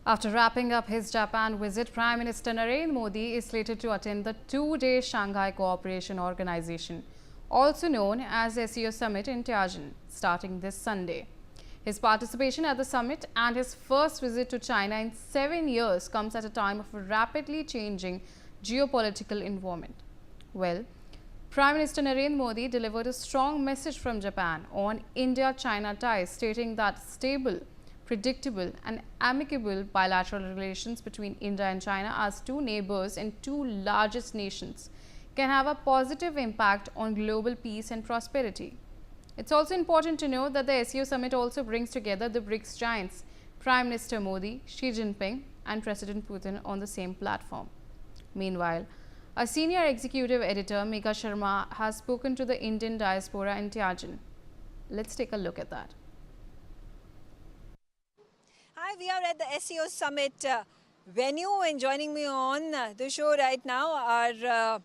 After wrapping up his Japan visit, Prime Minister Narendra Modi is slated to attend the two-day Shanghai Cooperation Organization, also known as SCO Summit in Tianjin, starting this Sunday. His participation at the summit and his first visit to China in 7 years comes at a time of a rapidly changing geopolitical environment. Well, Prime Minister Narendra Modi delivered a strong message from Japan on India-China ties, stating that stable, predictable and amicable bilateral relations between India and China as two neighbors and two largest nations can have a positive impact on global peace and prosperity. It's also important to note that the SCO Summit also brings together the BRICS giants, Prime Minister Modi, Xi Jinping and President Putin on the same platform. Meanwhile, a senior executive editor, Megha Sharma, has spoken to the Indian diaspora in Tianjin. Let's take a look at that. Hi, we are at the SCO Summit venue, and joining me on the show right now are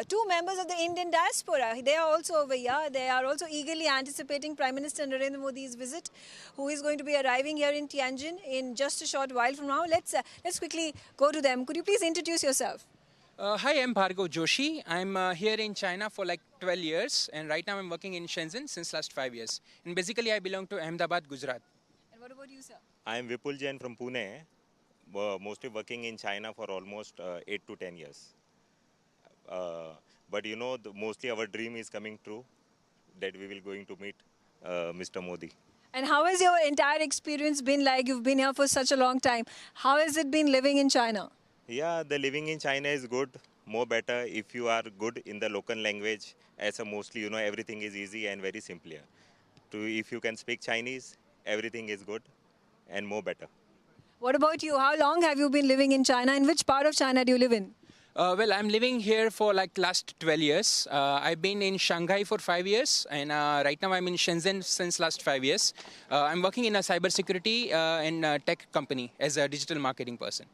two members of the Indian diaspora. They are also over here. They are also eagerly anticipating Prime Minister Narendra Modi's visit, who is going to be arriving here in Tianjin in just a short while from now. Let's quickly go to them. Could you please introduce yourself? Hi, I'm Bhargav Joshi. I'm here in China for like 12 years, and right now I'm working in Shenzhen since last 5 years. And basically I belong to Ahmedabad, Gujarat. And what about you, sir? I am Vipul Jain from Pune, mostly working in China for almost 8 to 10 years. But you know, mostly our dream is coming true, that we will going to meet Mr. Modi. And how has your entire experience been like? You've been here for such a long time. How has it been living in China? Yeah, the living in China is good, more better if you are good in the local language. As a mostly, you know, everything is easy and very simple here. If you can speak Chinese, everything is good and more better. What about you? How long have you been living in China? In which part of China do you live in? Well, I'm living here for like last 12 years. I've been in Shanghai for 5 years, and right now I'm in Shenzhen since last 5 years. I'm working in a cybersecurity and tech company as a digital marketing person.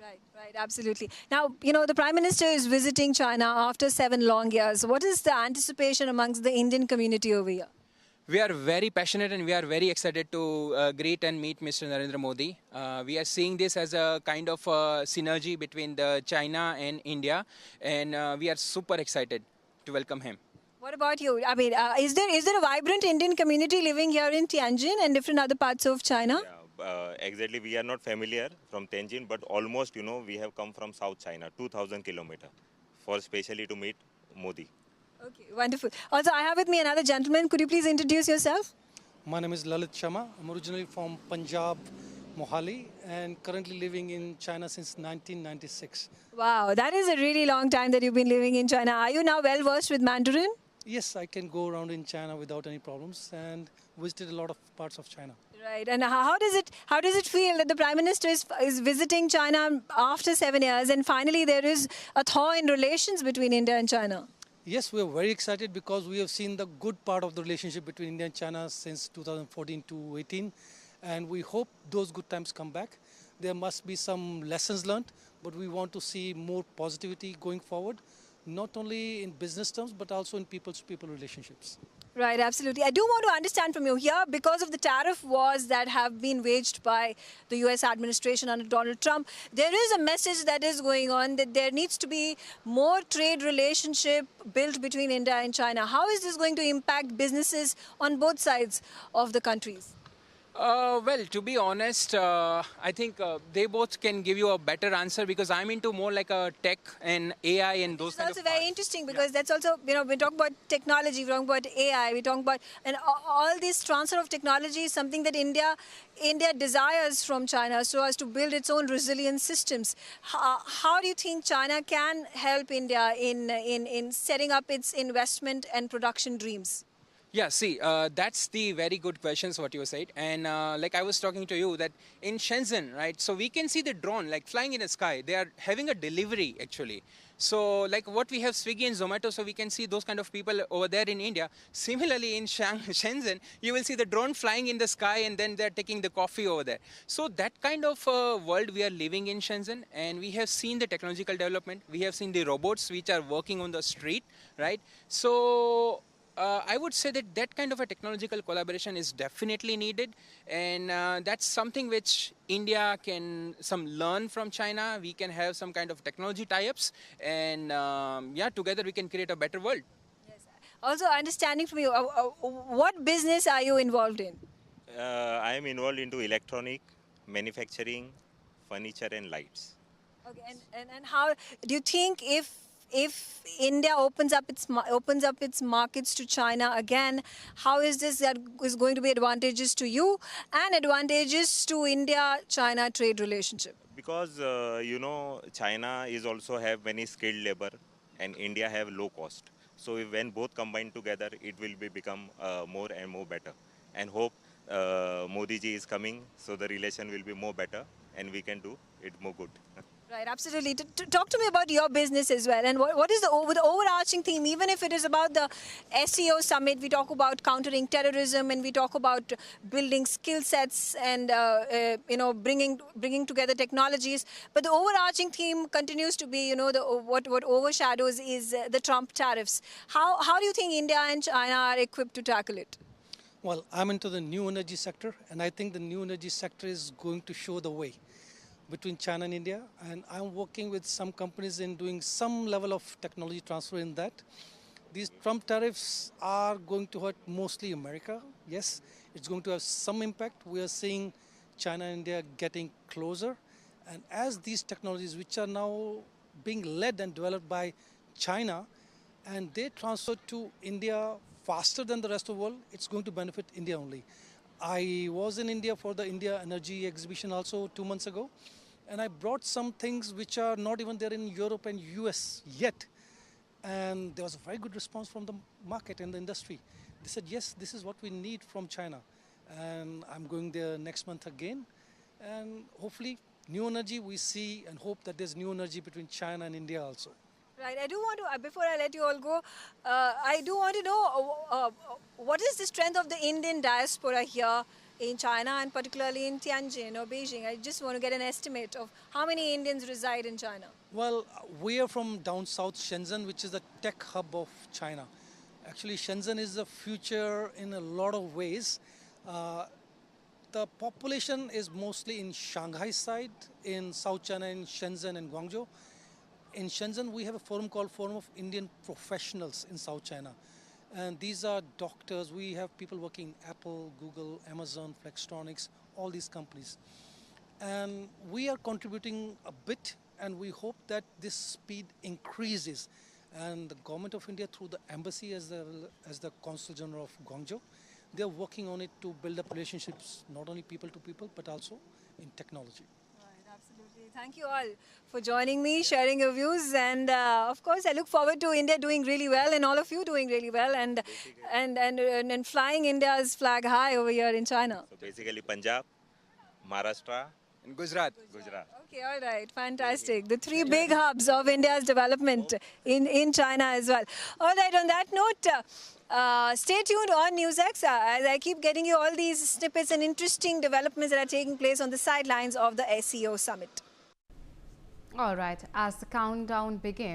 Right, absolutely. Now, you know, the Prime Minister is visiting China after 7 long years. What is the anticipation amongst the Indian community over here? We are very passionate and we are very excited to greet and meet Mr. Narendra Modi. We are seeing this as a kind of synergy between the China and India, and we are super excited to welcome him. What about you? I mean, is there a vibrant Indian community living here in Tianjin and different other parts of China? Yeah, exactly, we are not familiar from Tianjin, but almost, you know, we have come from South China, 2000 kilometers, for specially to meet Modi. Okay, wonderful. Also, I have with me another gentleman. Could you please introduce yourself? My name is Lalit Sharma. I'm originally from Punjab, Mohali, and currently living in China since 1996. Wow, that is a really long time that you've been living in China. Are you now well versed with Mandarin? Yes, I can go around in China without any problems and visited a lot of parts of China. Right, and how does it feel that the Prime Minister is visiting China after 7 years, and finally there is a thaw in relations between India and China? Yes, we are very excited because we have seen the good part of the relationship between India and China since 2014 to 18, and we hope those good times come back. There must be some lessons learned, but we want to see more positivity going forward, not only in business terms, but also in people-to-people relationships. Right, absolutely. I do want to understand from you here, because of the tariff wars that have been waged by the US administration under Donald Trump, there is a message that is going on that there needs to be more trade relationship built between India and China. How is this going to impact businesses on both sides of the countries? Well, to be honest, I think they both can give you a better answer because I'm into more like a tech and AI and those kind of It's also very interesting because that's also, you know, we talk about technology, we talk about AI, we talk about, and all this transfer of technology is something that India desires from China so as to build its own resilient systems. How do you think China can help India in setting up its investment and production dreams? Yeah, see, that's the very good questions what you said. And like I was talking to you that in Shenzhen, right, so we can see the drone like flying in the sky. They are having a delivery actually. So like what we have Swiggy and Zomato, so we can see those kind of people over there in India. Similarly in Shenzhen, you will see the drone flying in the sky and then they're taking the coffee over there. So that kind of world we are living in Shenzhen, and we have seen the technological development. We have seen the robots which are working on the street, right? So I would say that that kind of a technological collaboration is definitely needed, and that's something which India can learn from China. We can have some kind of technology tie-ups, and yeah, together we can create a better world. Also, understanding from you, what business are you involved in? I am involved into electronic, manufacturing, furniture and lights. Okay, and how do you think if India opens up its markets to China again, how is this that is going to be advantageous to you and advantageous to India-China trade relationship? Because China is also have many skilled labor and India have low cost. So when both combine together, it will become more and more better. And hope Modi ji is coming, so the relation will be more better and we can do it more good. Right, absolutely. Talk to me about your business as well, and what is the overarching theme? Even if it is about the SCO Summit, we talk about countering terrorism, and we talk about building skill sets, and bringing together technologies. But the overarching theme continues to be, what overshadows is the Trump tariffs. How do you think India and China are equipped to tackle it? Well, I'm into the new energy sector, and I think the new energy sector is going to show the way between China and India, and I'm working with some companies in doing some level of technology transfer in that. These Trump tariffs are going to hurt mostly America. Yes, it's going to have some impact. We are seeing China and India getting closer, and as these technologies, which are now being led and developed by China, and they transfer to India faster than the rest of the world, it's going to benefit India only. I was in India for the India Energy Exhibition also 2 months ago, and I brought some things which are not even there in Europe and US yet. And there was a very good response from the market and the industry. They said, yes, this is what we need from China. And I'm going there next month again. And hopefully, new energy, we see and hope that there's new energy between China and India also. Right. I do want to, before I let you all go, I do want to know what is the strength of the Indian diaspora here in China and particularly in Tianjin or Beijing. I just want to get an estimate of how many Indians reside in China. Well, we are from down south Shenzhen, which is the tech hub of China. Actually, Shenzhen is the future in a lot of ways. The population is mostly in Shanghai side, in South China, in Shenzhen and Guangzhou. In Shenzhen, we have a forum called Forum of Indian Professionals in South China. And these are doctors. We have people working in Apple, Google, Amazon, Flextronics, all these companies. And we are contributing a bit, and we hope that this speed increases. And the government of India, through the embassy as the Consul General of Guangzhou, they are working on it to build up relationships, not only people to people, but also in technology. Absolutely. Thank you all for joining me, sharing your views, and of course, I look forward to India doing really well and all of you doing really well, and flying India's flag high over here in China. So basically Punjab, Maharashtra In Gujarat. Okay, all right, fantastic. The three big hubs of India's development in China as well. All right, on that note, stay tuned on NewsX as I keep getting you all these snippets and interesting developments that are taking place on the sidelines of the SCO Summit. All right, as the countdown begins,